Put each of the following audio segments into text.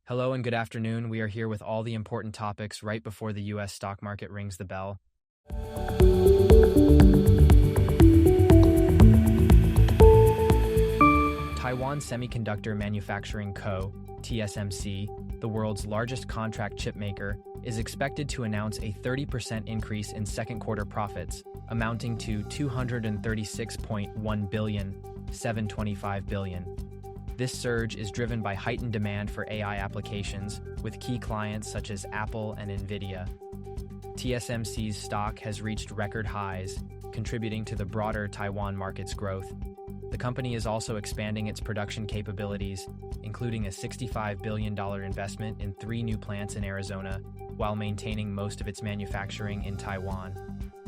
Hello and good afternoon. We are here with all the important topics right before the U.S. stock market rings the bell. Taiwan Semiconductor Manufacturing Co, TSMC, the world's largest contract chipmaker, is expected to announce a 30% increase in second quarter profits, amounting to $236.1 billion, $725 billion. This surge is driven by heightened demand for AI applications, with key clients such as Apple and Nvidia. TSMC's stock has reached record highs, contributing to the broader Taiwan market's growth. The company is also expanding its production capabilities, including a $65 billion investment in 3 new plants in Arizona, while maintaining most of its manufacturing in Taiwan.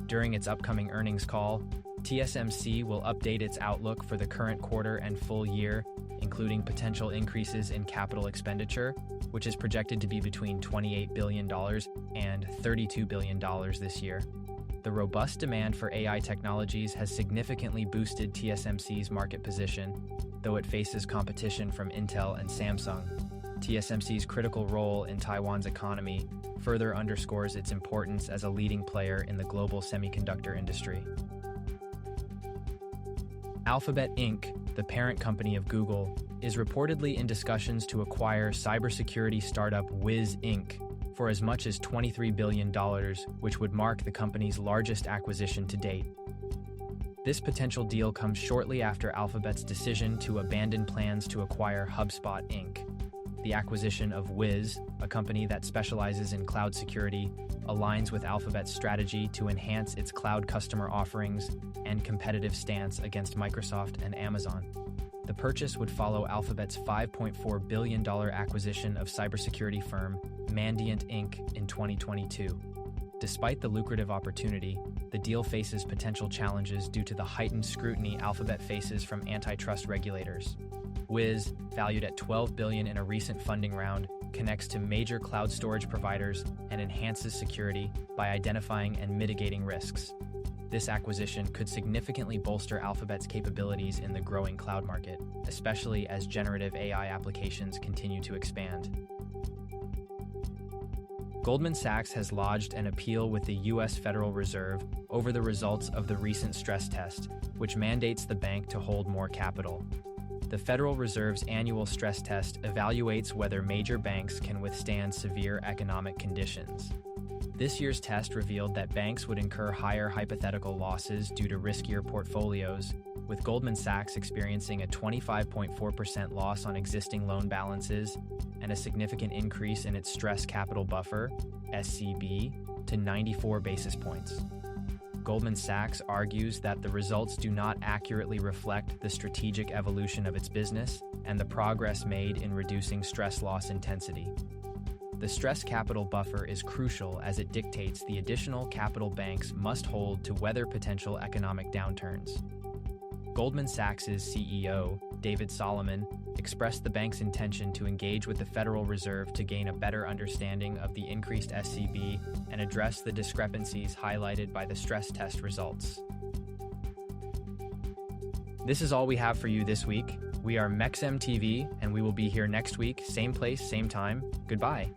During its upcoming earnings call, TSMC will update its outlook for the current quarter and full year, including potential increases in capital expenditure, which is projected to be between $28 billion and $32 billion this year. The robust demand for AI technologies has significantly boosted TSMC's market position, though it faces competition from Intel and Samsung. TSMC's critical role in Taiwan's economy further underscores its importance as a leading player in the global semiconductor industry. Alphabet Inc., the parent company of Google, is reportedly in discussions to acquire cybersecurity startup Wiz Inc. for as much as $23 billion, which would mark the company's largest acquisition to date. This potential deal comes shortly after Alphabet's decision to abandon plans to acquire HubSpot Inc. The acquisition of Wiz, a company that specializes in cloud security, aligns with Alphabet's strategy to enhance its cloud customer offerings and competitive stance against Microsoft and Amazon. The purchase would follow Alphabet's $5.4 billion acquisition of cybersecurity firm Mandiant Inc. in 2022. Despite the lucrative opportunity, the deal faces potential challenges due to the heightened scrutiny Alphabet faces from antitrust regulators. Wiz, valued at $12 billion in a recent funding round, connects to major cloud storage providers and enhances security by identifying and mitigating risks. This acquisition could significantly bolster Alphabet's capabilities in the growing cloud market, especially as generative AI applications continue to expand. Goldman Sachs has lodged an appeal with the U.S. Federal Reserve over the results of the recent stress test, which mandates the bank to hold more capital. The Federal Reserve's annual stress test evaluates whether major banks can withstand severe economic conditions. This year's test revealed that banks would incur higher hypothetical losses due to riskier portfolios, with Goldman Sachs experiencing a 25.4% loss on existing loan balances and a significant increase in its stress capital buffer, SCB, to 94 basis points. Goldman Sachs argues that the results do not accurately reflect the strategic evolution of its business and the progress made in reducing stress loss intensity. The stress capital buffer is crucial as it dictates the additional capital banks must hold to weather potential economic downturns. Goldman Sachs's CEO, David Solomon, expressed the bank's intention to engage with the Federal Reserve to gain a better understanding of the increased SCB and address the discrepancies highlighted by the stress test results. This is all we have for you this week. We are MEXEM TV, and we will be here next week, same place, same time. Goodbye.